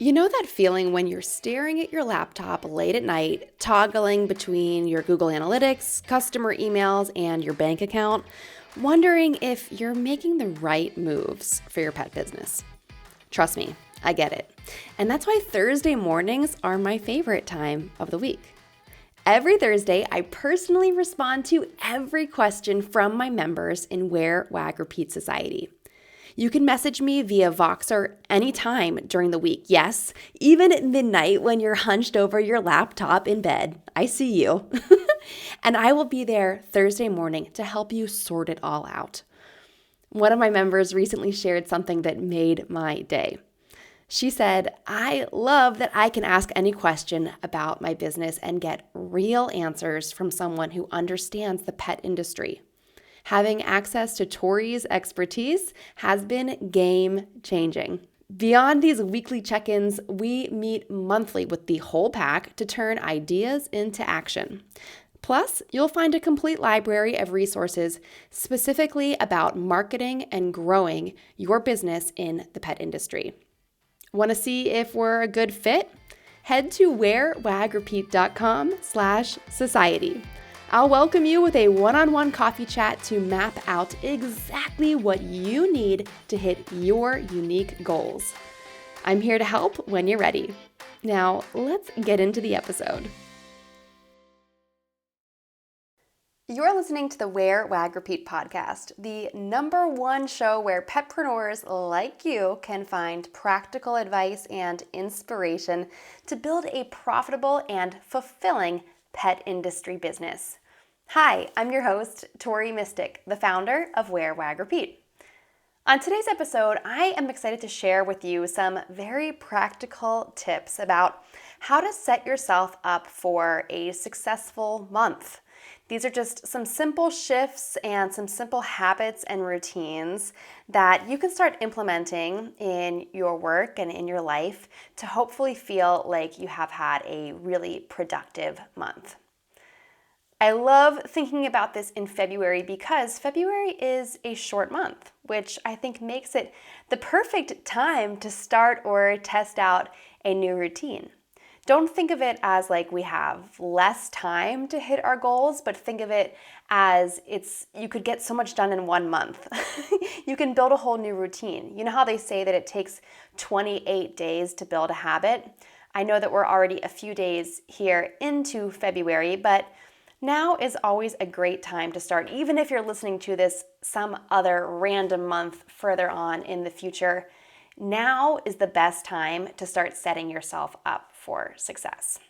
You know that feeling when you're staring at your laptop late at night, toggling between your Google Analytics, customer emails, and your bank account, wondering if you're making the right moves for your pet business? Trust me, I get it. And that's why Thursday mornings are my favorite time of the week. Every Thursday, I personally respond to every question from my members in Wear, Wag, Repeat Society. You can message me via Voxer anytime during the week. Yes, even at midnight when you're hunched over your laptop in bed. I see you. And I will be there Thursday morning to help you sort it all out. One of my members recently shared something that made my day. She said, "I love that I can ask any question about my business and get real answers from someone who understands the pet industry. Having access to Tori's expertise has been game-changing." Beyond these weekly check-ins, we meet monthly with the whole pack to turn ideas into action. Plus, you'll find a complete library of resources specifically about marketing and growing your business in the pet industry. Want to see if we're a good fit? Head to wearwagrepeat.com/society. I'll welcome you with a one-on-one coffee chat to map out exactly what you need to hit your unique goals. I'm here to help when you're ready. Now, let's get into the episode. You're listening to the Wear, Wag, Repeat podcast, the #1 show where petpreneurs like you can find practical advice and inspiration to build a profitable and fulfilling pet industry business. Hi, I'm your host, Tori Mistick, the founder of Wear, Wag, Repeat. On today's episode, I am excited to share with you some very practical tips about how to set yourself up for a successful month. These are just some simple shifts and some simple habits and routines that you can start implementing in your work and in your life to hopefully feel like you have had a really productive month. I love thinking about this in February because February is a short month, which I think makes it the perfect time to start or test out a new routine. Don't think of it as like we have less time to hit our goals, but think of it as you could get so much done in 1 month. You can build a whole new routine. You know how they say that it takes 28 days to build a habit? I know that we're already a few days here into February, but now is always a great time to start, even if you're listening to this some other random month further on in the future. Now is the best time to start setting yourself up for success.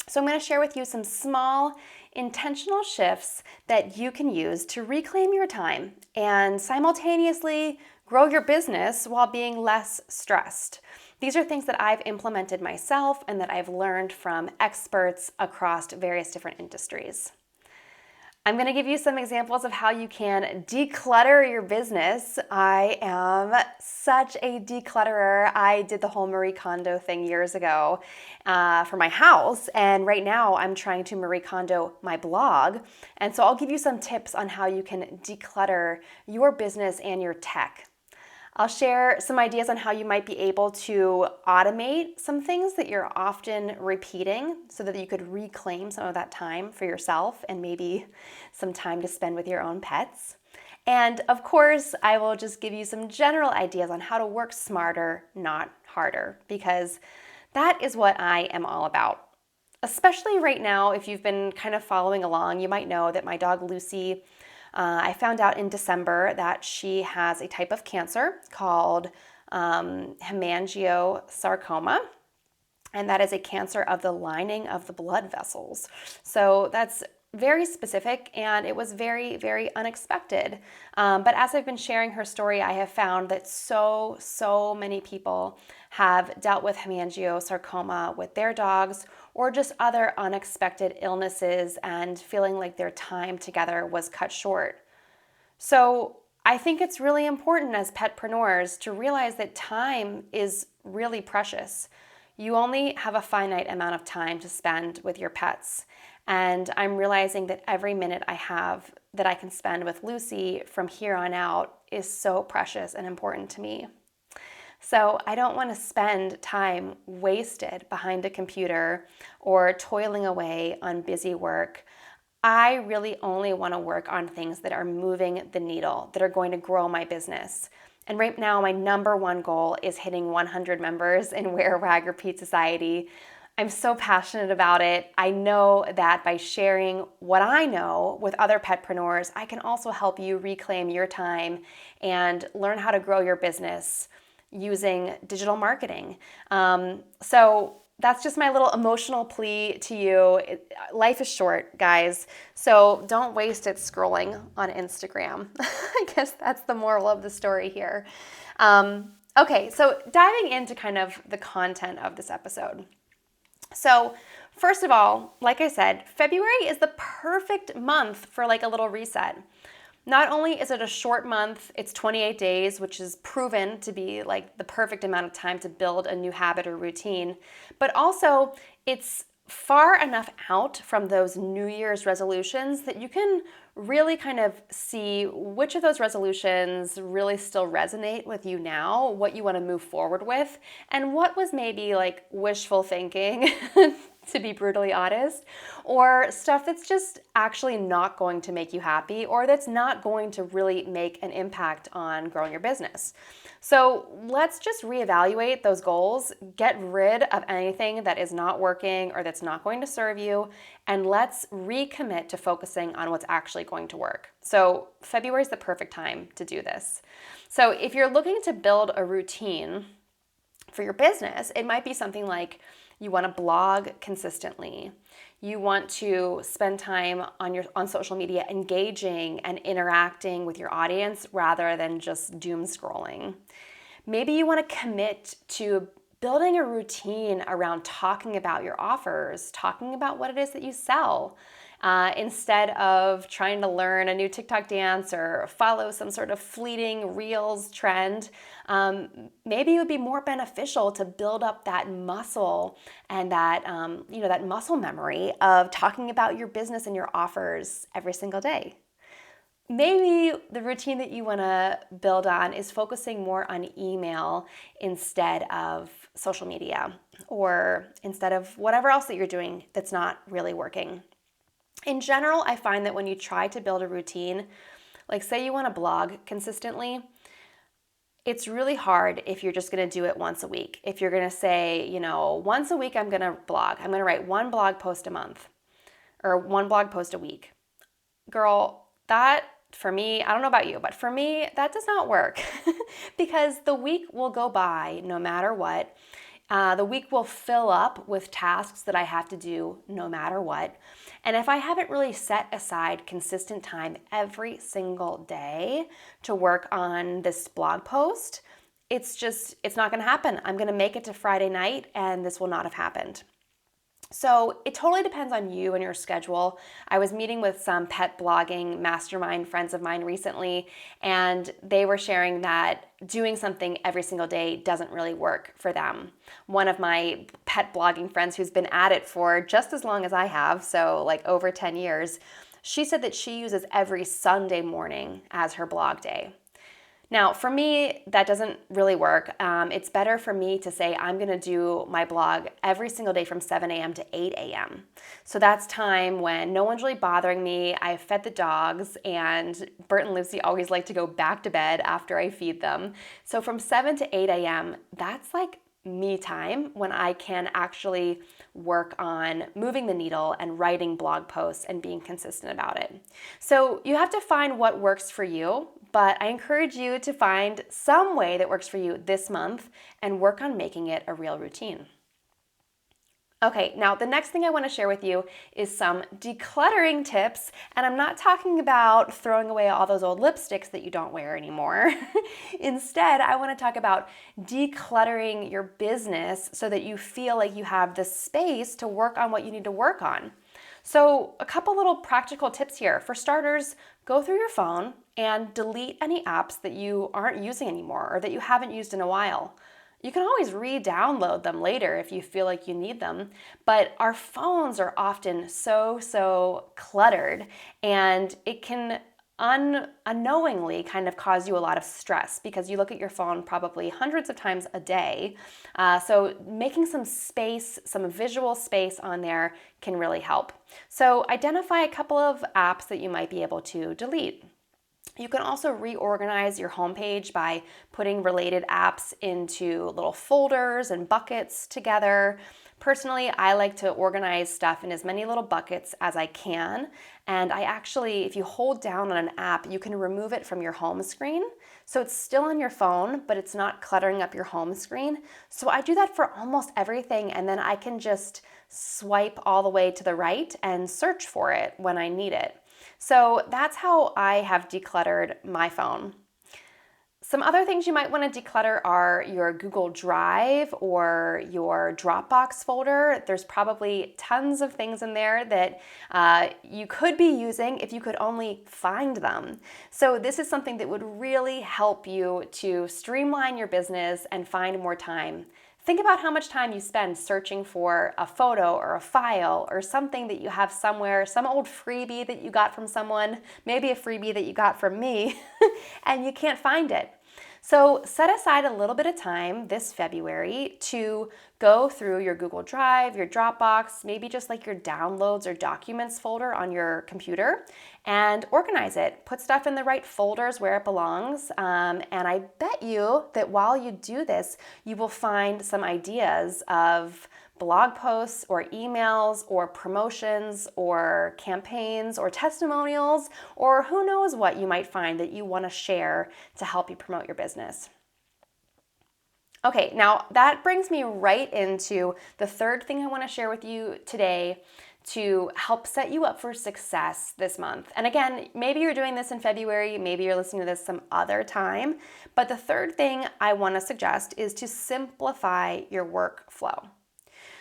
So I'm going to share with you some small intentional shifts that you can use to reclaim your time and simultaneously grow your business while being less stressed. These are things that I've implemented myself and that I've learned from experts across various different industries. I'm going to give you some examples of how you can declutter your business. I am such a declutterer. I did the whole Marie Kondo thing years ago for my house, and right now I'm trying to Marie Kondo my blog. And so I'll give you some tips on how you can declutter your business and your tech. I'll share some ideas on how you might be able to automate some things that you're often repeating so that you could reclaim some of that time for yourself and maybe some time to spend with your own pets. And of course, I will just give you some general ideas on how to work smarter, not harder, because that is what I am all about. Especially right now, if you've been kind of following along, you might know that my dog Lucy, I found out in December that she has a type of cancer called hemangiosarcoma, and that is a cancer of the lining of the blood vessels. So that's very specific, and it was very, very unexpected. But as I've been sharing her story, I have found that so many people have dealt with hemangiosarcoma with their dogs or just other unexpected illnesses and feeling like their time together was cut short. So I think it's really important as petpreneurs to realize that time is really precious. You only have a finite amount of time to spend with your pets. And I'm realizing that every minute I have that I can spend with Lucy from here on out is so precious and important to me. So I don't want to spend time wasted behind a computer or toiling away on busy work. I really only want to work on things that are moving the needle, that are going to grow my business. And right now, my number one goal is hitting 100 members in Wear, Wag, Repeat Society. I'm so passionate about it. I know that by sharing what I know with other petpreneurs, I can also help you reclaim your time and learn how to grow your business using digital marketing. So that's just my little emotional plea to you. Life is short, guys, so don't waste it scrolling on Instagram. I guess that's the moral of the story here. Okay, so diving into kind of the content of this episode. So first of all, like I said, February is the perfect month for like a little reset. Not only is it a short month, it's 28 days, which is proven to be like the perfect amount of time to build a new habit or routine, but also it's far enough out from those New Year's resolutions that you can really kind of see which of those resolutions really still resonate with you now, what you want to move forward with, and what was maybe like wishful thinking, to be brutally honest, or stuff that's just actually not going to make you happy or that's not going to really make an impact on growing your business. So let's just reevaluate those goals, get rid of anything that is not working or that's not going to serve you, and let's recommit to focusing on what's actually going to work. So February is the perfect time to do this. So if you're looking to build a routine for your business, it might be something like you want to blog consistently. You want to spend time on social media engaging and interacting with your audience rather than just doom scrolling. Maybe you want to commit to building a routine around talking about your offers, talking about what it is that you sell, instead of trying to learn a new TikTok dance or follow some sort of fleeting Reels trend. Maybe it would be more beneficial to build up that muscle and that that muscle memory of talking about your business and your offers every single day. Maybe the routine that you want to build on is focusing more on email instead of social media or instead of whatever else that you're doing that's not really working. In general, I find that when you try to build a routine, like say you want to blog consistently, it's really hard if you're just going to do it once a week. If you're going to say, once a week I'm going to blog. I'm going to write one blog post a month or one blog post a week. Girl, that for me, I don't know about you, but for me, that does not work because the week will go by no matter what. The week will fill up with tasks that I have to do no matter what. And if I haven't really set aside consistent time every single day to work on this blog post, it's not going to happen. I'm going to make it to Friday night and this will not have happened. So it totally depends on you and your schedule. I was meeting with some pet blogging mastermind friends of mine recently, and they were sharing that doing something every single day doesn't really work for them. One of my pet blogging friends who's been at it for just as long as I have, so like over 10 years, she said that she uses every Sunday morning as her blog day. Now, for me, that doesn't really work. It's better for me to say I'm going to do my blog every single day from 7 a.m. to 8 a.m. So that's time when no one's really bothering me. I've fed the dogs, and Bert and Lucy always like to go back to bed after I feed them. So from 7 to 8 a.m., that's like me time when I can actually work on moving the needle and writing blog posts and being consistent about it. So you have to find what works for you, but I encourage you to find some way that works for you this month and work on making it a real routine. Okay, now the next thing I want to share with you is some decluttering tips, and I'm not talking about throwing away all those old lipsticks that you don't wear anymore. Instead, I want to talk about decluttering your business so that you feel like you have the space to work on what you need to work on. So a couple little practical tips here. For starters, go through your phone and delete any apps that you aren't using anymore or that you haven't used in a while. You can always re-download them later if you feel like you need them, but our phones are often so cluttered, and it can unknowingly kind of cause you a lot of stress because you look at your phone probably hundreds of times a day. So making some space, some visual space on there can really help. So identify a couple of apps that you might be able to delete. You can also reorganize your homepage by putting related apps into little folders and buckets together. Personally, I like to organize stuff in as many little buckets as I can. And I actually, if you hold down on an app, you can remove it from your home screen. So it's still on your phone, but it's not cluttering up your home screen. So I do that for almost everything. And then I can just swipe all the way to the right and search for it when I need it. So that's how I have decluttered my phone. Some other things you might want to declutter are your Google Drive or your Dropbox folder. There's probably tons of things in there that you could be using if you could only find them. So this is something that would really help you to streamline your business and find more time. Think about how much time you spend searching for a photo or a file or something that you have somewhere, some old freebie that you got from someone, maybe a freebie that you got from me, and you can't find it. So set aside a little bit of time this February to go through your Google Drive, your Dropbox, maybe just like your downloads or documents folder on your computer, and organize it. Put stuff in the right folders where it belongs. And I bet you that while you do this, you will find some ideas of blog posts or emails or promotions or campaigns or testimonials, or who knows what you might find that you want to share to help you promote your business. Okay, now that brings me right into the third thing I want to share with you today to help set you up for success this month. And again, maybe you're doing this in February, maybe you're listening to this some other time, but the third thing I want to suggest is to simplify your workflow.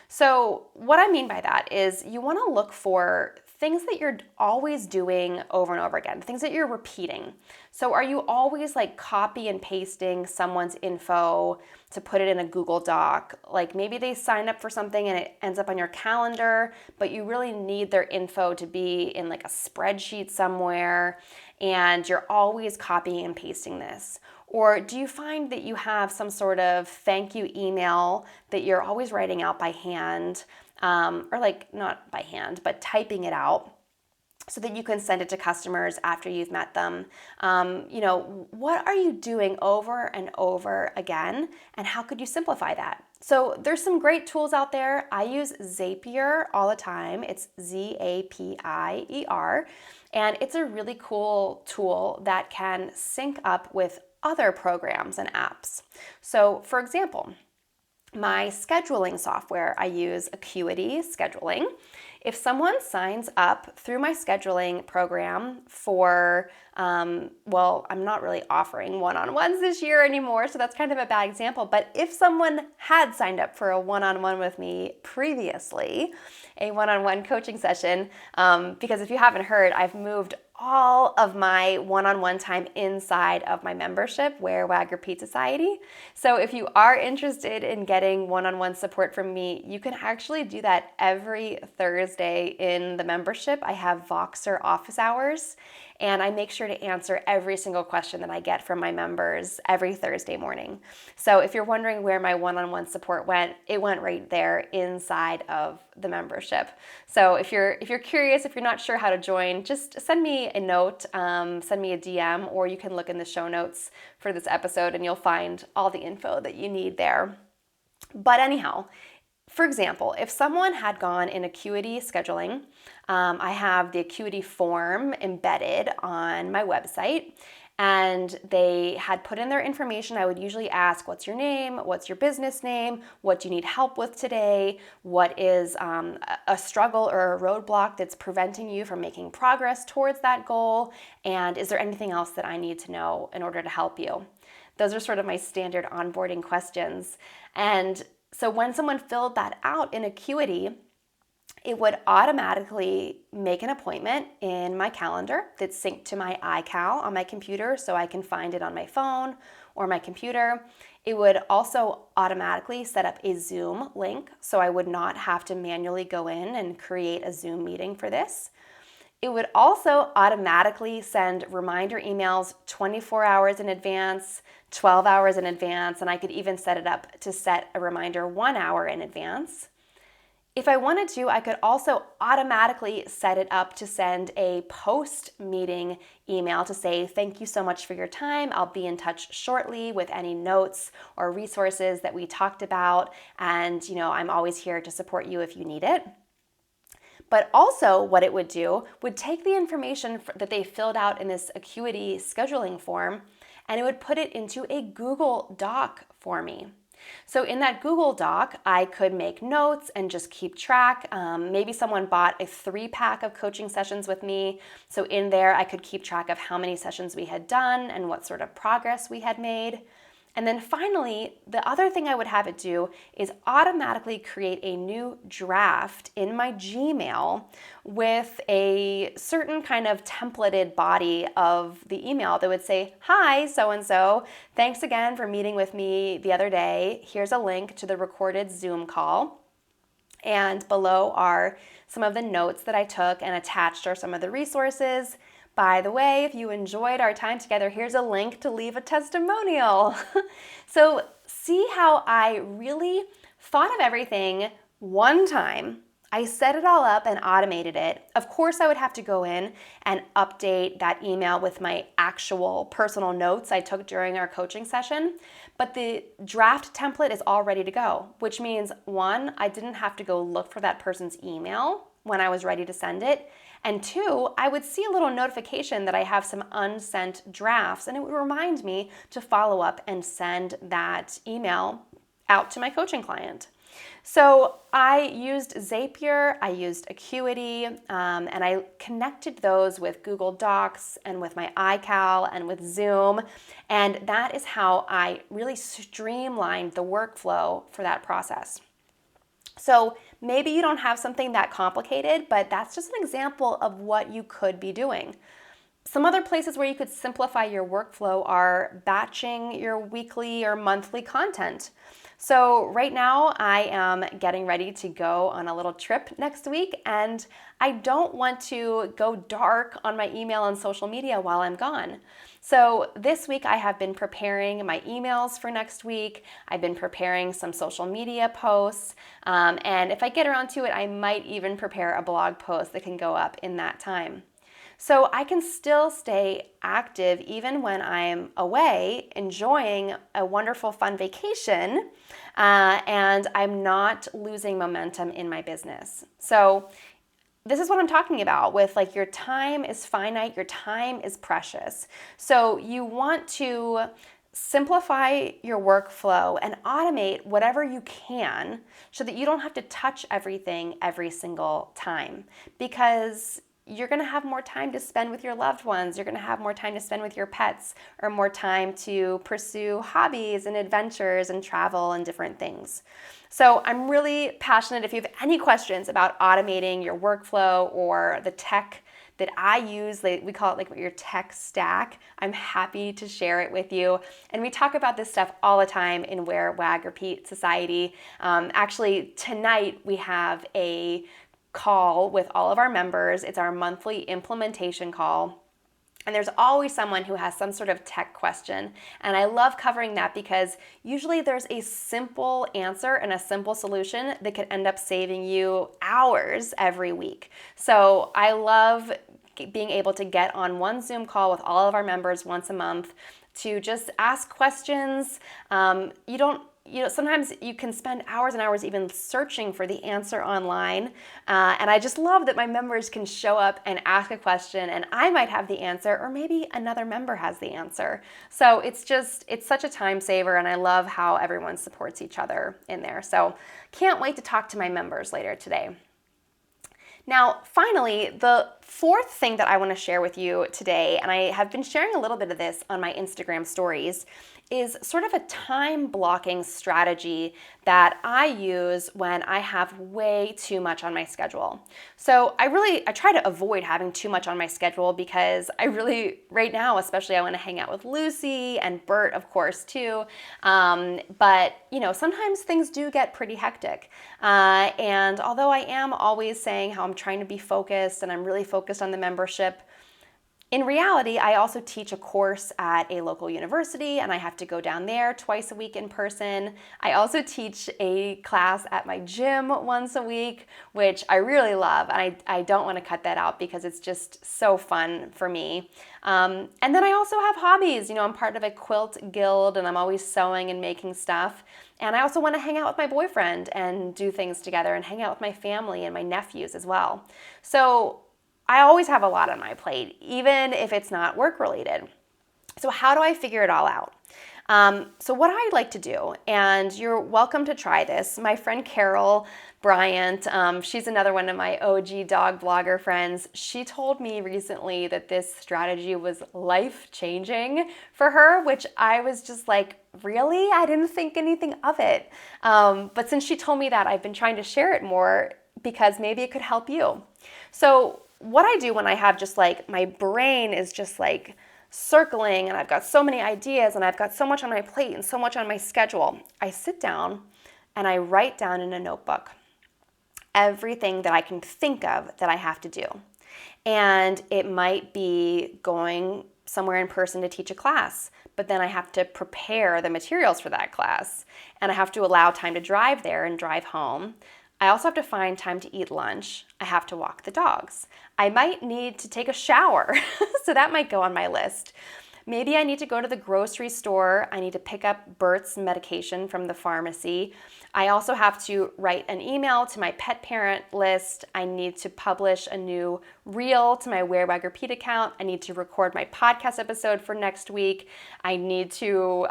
So what I mean by that is you want to look for things that you're always doing over and over again, things that you're repeating. So are you always like copy and pasting someone's info to put it in a Google Doc? Like maybe they signed up for something and it ends up on your calendar, but you really need their info to be in like a spreadsheet somewhere, and you're always copying and pasting this. Or do you find that you have some sort of thank you email that you're always writing out by hand, or like not by hand, but typing it out so that you can send it to customers after you've met them? What are you doing over and over again, and how could you simplify that? So there's some great tools out there. I use Zapier all the time. It's Zapier, and it's a really cool tool that can sync up with other programs and apps. So for example, my scheduling software, I use Acuity Scheduling. If someone signs up through my scheduling program for, I'm not really offering one-on-ones this year anymore, so that's kind of a bad example, but if someone had signed up for a one-on-one with me previously, a one-on-one coaching session, because if you haven't heard, I've moved all of my one-on-one time inside of my membership, Wear, Wag, Repeat Society. So if you are interested in getting one-on-one support from me, you can actually do that every Thursday in the membership. I have Voxer office hours, and I make sure to answer every single question that I get from my members every Thursday morning. So if you're wondering where my one-on-one support went, it went right there inside of the membership. So if you're curious, if you're not sure how to join, just send me a note, send me a DM, or you can look in the show notes for this episode and you'll find all the info that you need there. But anyhow, for example, if someone had gone in Acuity Scheduling, I have the Acuity form embedded on my website, and they had put in their information. I would usually ask, what's your name? What's your business name? What do you need help with today? What is a struggle or a roadblock that's preventing you from making progress towards that goal? And is there anything else that I need to know in order to help you? Those are sort of my standard onboarding questions. And so when someone filled that out in Acuity, it would automatically make an appointment in my calendar that's synced to my iCal on my computer so I can find it on my phone or my computer. It would also automatically set up a Zoom link so I would not have to manually go in and create a Zoom meeting for this. It would also automatically send reminder emails 24 hours in advance, 12 hours in advance, and I could even set it up to set a reminder 1 hour in advance. If I wanted to, I could also automatically set it up to send a post-meeting email to say, thank you so much for your time. I'll be in touch shortly with any notes or resources that we talked about. And, I'm always here to support you if you need it. But also what it would do would take the information that they filled out in this Acuity scheduling form, and it would put it into a Google Doc for me. So in that Google Doc, I could make notes and just keep track. Maybe someone bought a 3-pack of coaching sessions with me. So in there, I could keep track of how many sessions we had done and what sort of progress we had made. And then finally, the other thing I would have it do is automatically create a new draft in my Gmail with a certain kind of templated body of the email that would say, hi, so-and-so, thanks again for meeting with me the other day. Here's a link to the recorded Zoom call. And below are some of the notes that I took, and attached are some of the resources. By the way, if you enjoyed our time together, here's a link to leave a testimonial. So see how I really thought of everything one time. I set it all up and automated it. Of course, I would have to go in and update that email with my actual personal notes I took during our coaching session. But the draft template is all ready to go, which means 1, I didn't have to go look for that person's email when I was ready to send it. And 2, I would see a little notification that I have some unsent drafts, and it would remind me to follow up and send that email out to my coaching client. So I used Zapier, I used Acuity, and I connected those with Google Docs and with my iCal and with Zoom. And that is how I really streamlined the workflow for that process. So maybe you don't have something that complicated, but that's just an example of what you could be doing. Some other places where you could simplify your workflow are batching your weekly or monthly content. So right now I am getting ready to go on a little trip next week, and I don't want to go dark on my email and social media while I'm gone. So this week I have been preparing my emails for next week. I've been preparing some social media posts, and if I get around to it, I might even prepare a blog post that can go up in that time. So I can still stay active even when I'm away, enjoying a wonderful, fun vacation, and I'm not losing momentum in my business. So this is what I'm talking about with your time is finite, your time is precious. So you want to simplify your workflow and automate whatever you can so that you don't have to touch everything every single time, because you're going to have more time to spend with your loved ones. You're going to have more time to spend with your pets, or more time to pursue hobbies and adventures and travel and different things. So I'm really passionate. If you have any questions about automating your workflow or the tech that I use, we call it your tech stack, I'm happy to share it with you. And we talk about this stuff all the time in Wear, Wag, Repeat Society. Actually, tonight we have a call with all of our members. It's our monthly implementation call. And there's always someone who has some sort of tech question. And I love covering that because usually there's a simple answer and a simple solution that could end up saving you hours every week. So I love being able to get on one Zoom call with all of our members once a month to just ask questions. Sometimes you can spend hours and hours even searching for the answer online. And I just love that my members can show up and ask a question, and I might have the answer, or maybe another member has the answer. So it's such a time saver, and I love how everyone supports each other in there. So can't wait to talk to my members later today. Now, finally, the fourth thing that I want to share with you today, and I have been sharing a little bit of this on my Instagram stories, is sort of a time blocking strategy that I use when I have way too much on my schedule. So I try to avoid having too much on my schedule because right now, especially, I want to hang out with Lucy and Bert, of course, too. But sometimes things do get pretty hectic. And although I am always saying how I'm trying to be focused and I'm really focused focused on the membership. In reality, I also teach a course at a local university, and I have to go down there twice a week in person. I also teach a class at my gym once a week, which I really love, and I don't want to cut that out because it's just so fun for me. And then I also have hobbies. I'm part of a quilt guild, and I'm always sewing and making stuff. And I also want to hang out with my boyfriend and do things together and hang out with my family and my nephews as well. So I always have a lot on my plate, even if it's not work related. So how do I figure it all out? So what I like to do, and you're welcome to try this, my friend Carol Bryant, she's another one of my OG dog blogger friends. She told me recently that this strategy was life-changing for her, which I was just like, really? I didn't think anything of it. But since she told me that, I've been trying to share it more because maybe it could help you. So what I do when I have just like, my brain is just like circling and I've got so many ideas and I've got so much on my plate and so much on my schedule, I sit down and I write down in a notebook everything that I can think of that I have to do. And it might be going somewhere in person to teach a class, but then I have to prepare the materials for that class and I have to allow time to drive there and drive home. I also have to find time to eat lunch. I have to walk the dogs. I might need to take a shower, so that might go on my list. Maybe I need to go to the grocery store. I need to pick up Bert's medication from the pharmacy. I also have to write an email to my pet parent list. I need to publish a new reel to my Wear, Wag, Repeat account. I need to record my podcast episode for next week. I need to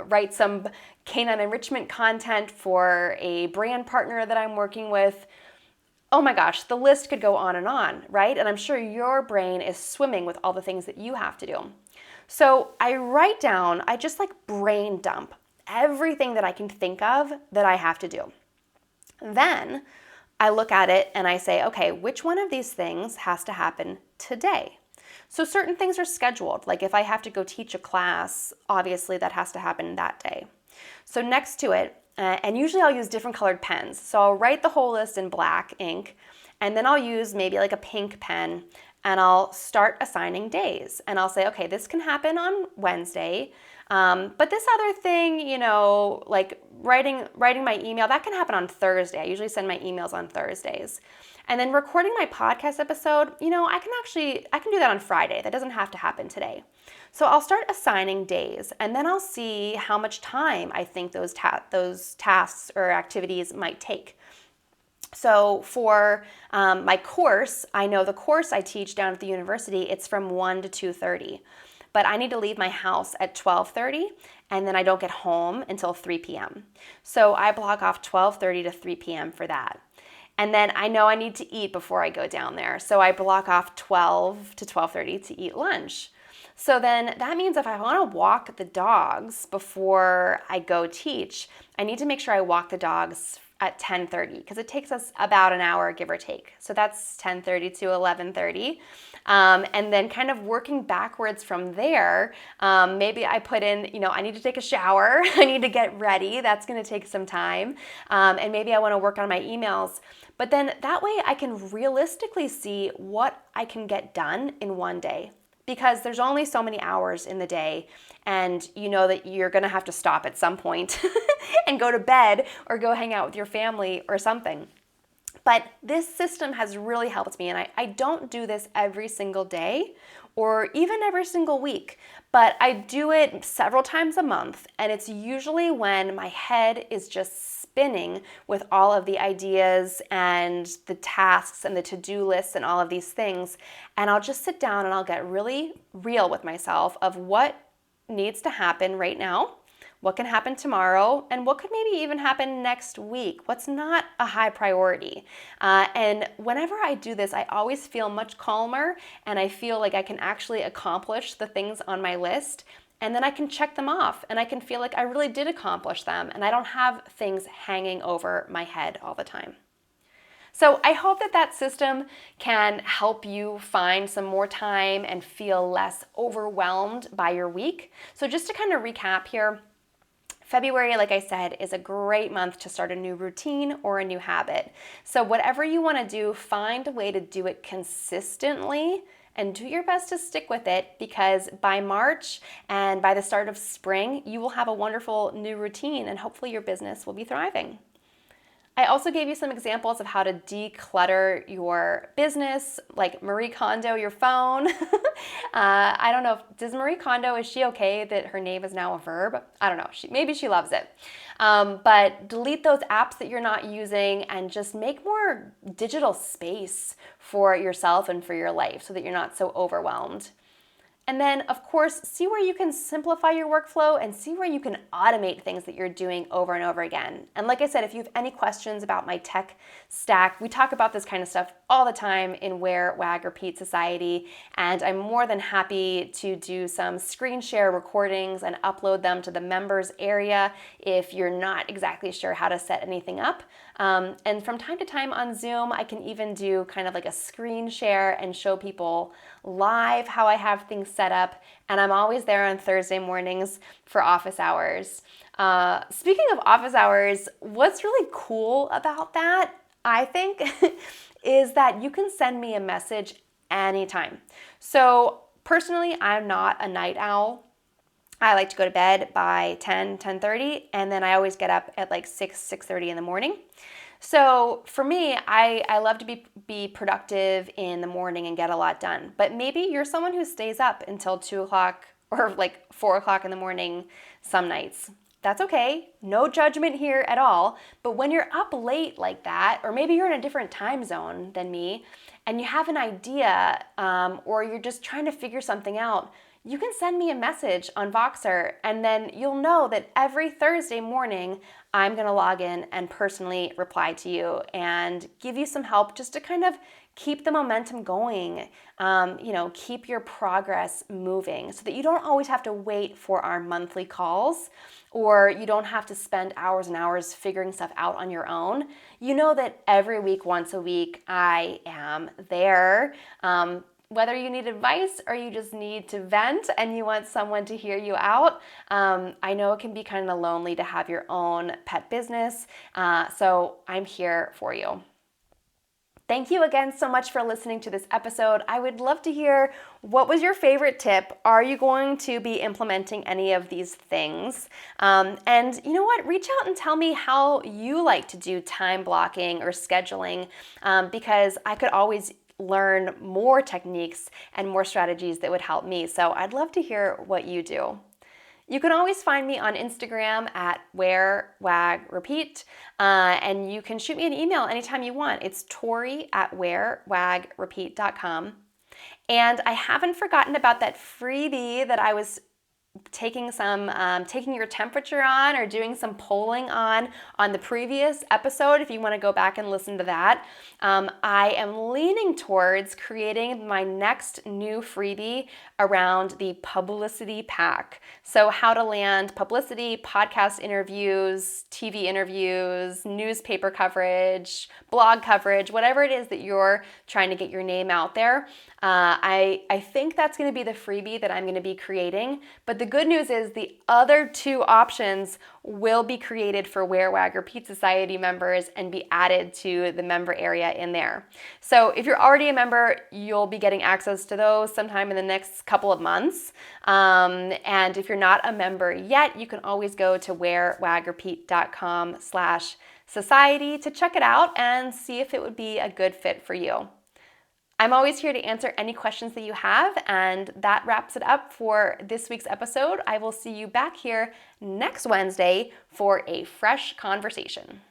write some canine enrichment content for a brand partner that I'm working with. Oh my gosh, the list could go on, right? And I'm sure your brain is swimming with all the things that you have to do. So I write down, I just like brain dump everything that I can think of that I have to do. Then I look at it and I say, okay, which one of these things has to happen today? So certain things are scheduled. Like if I have to go teach a class, obviously that has to happen that day. So next to it, and usually I'll use different colored pens. So I'll write the whole list in black ink, and then I'll use maybe like a pink pen, and I'll start assigning days. And I'll say, okay, this can happen on Wednesday, but this other thing, like writing my email, that can happen on Thursday. I usually send my emails on Thursdays. And then recording my podcast episode, I can do that on Friday. That doesn't have to happen today. So I'll start assigning days, and then I'll see how much time I think those tasks or activities might take. So for my course, I know the course I teach down at the university, it's from 1 to 2:30. But I need to leave my house at 12:30, and then I don't get home until 3 p.m. So I block off 12:30 to 3 p.m. for that. And then I know I need to eat before I go down there. So I block off 12 to 12:30 to eat lunch. So then that means if I want to walk the dogs before I go teach, I need to make sure I walk the dogs at 10:30 because it takes us about an hour, give or take. So that's 10:30 to 11:30. And then kind of working backwards from there, maybe I put in, I need to take a shower. I need to get ready. That's going to take some time. And maybe I want to work on my emails. But then that way I can realistically see what I can get done in one day. Because there's only so many hours in the day, and you know that you're gonna have to stop at some point and go to bed or go hang out with your family or something. But this system has really helped me, and I don't do this every single day or even every single week, but I do it several times a month, and it's usually when my head is just spinning with all of the ideas and the tasks and the to-do lists and all of these things, and I'll just sit down and I'll get really real with myself of what needs to happen right now, what can happen tomorrow, and what could maybe even happen next week, what's not a high priority. And whenever I do this, I always feel much calmer, and I feel like I can actually accomplish the things on my list, and then I can check them off, and I can feel like I really did accomplish them, and I don't have things hanging over my head all the time. So I hope that system can help you find some more time and feel less overwhelmed by your week. So just to kind of recap here, February, like I said, is a great month to start a new routine or a new habit. So whatever you want to do, find a way to do it consistently and do your best to stick with it, because by March and by the start of spring, you will have a wonderful new routine and hopefully your business will be thriving. I also gave you some examples of how to declutter your business, like Marie Kondo your phone. I don't know, does Marie Kondo, is she okay that her name is now a verb? I don't know, maybe she loves it. But delete those apps that you're not using and just make more digital space for yourself and for your life so that you're not so overwhelmed. And then, of course, see where you can simplify your workflow and see where you can automate things that you're doing over and over again. And like I said, if you have any questions about my tech stack, we talk about this kind of stuff all the time in Wear, Wag, Repeat Society, and I'm more than happy to do some screen share recordings and upload them to the members area if you're not exactly sure how to set anything up. And from time to time on Zoom, I can even do kind of like a screen share and show people live how I have things set up. And I'm always there on Thursday mornings for office hours. Speaking of office hours, what's really cool about that, I think, is that you can send me a message anytime. So personally, I'm not a night owl. I like to go to bed by 10:30, and then I always get up at like 6:30 in the morning. So for me, I love to be productive in the morning and get a lot done. But maybe you're someone who stays up until 2 o'clock or like 4 o'clock in the morning some nights. That's okay. No judgment here at all. But when you're up late like that, or maybe you're in a different time zone than me, and you have an idea, or you're just trying to figure something out, you can send me a message on Voxer, and then you'll know that every Thursday morning, I'm gonna log in and personally reply to you and give you some help just to kind of keep the momentum going, keep your progress moving so that you don't always have to wait for our monthly calls, or you don't have to spend hours and hours figuring stuff out on your own. You know that every week, once a week, I am there. Whether you need advice or you just need to vent and you want someone to hear you out, I know it can be kind of lonely to have your own pet business, so I'm here for you. Thank you again so much for listening to this episode. I would love to hear, what was your favorite tip? Are you going to be implementing any of these things? And you know what? Reach out and tell me how you like to do time blocking or scheduling, because I could always learn more techniques and more strategies that would help me. So I'd love to hear what you do. You can always find me on Instagram at Wear, Wag, Repeat, and you can shoot me an email anytime you want. It's Tori at wearwagrepeat.com. And I haven't forgotten about that freebie that I was taking your temperature on, or doing some polling on the previous episode. If you want to go back and listen to that, I am leaning towards creating my next new freebie around the publicity pack. So how to land publicity, podcast interviews, TV interviews, newspaper coverage, blog coverage, whatever it is that you're trying to get your name out there. I think that's going to be the freebie that I'm going to be creating. But the good news is the other two options will be created for Wear, Wag, Repeat Society members and be added to the member area in there. So if you're already a member, you'll be getting access to those sometime in the next couple of months. And if you're not a member yet, you can always go to wearwagrepeat.com/society to check it out and see if it would be a good fit for you. I'm always here to answer any questions that you have, and that wraps it up for this week's episode. I will see you back here next Wednesday for a fresh conversation.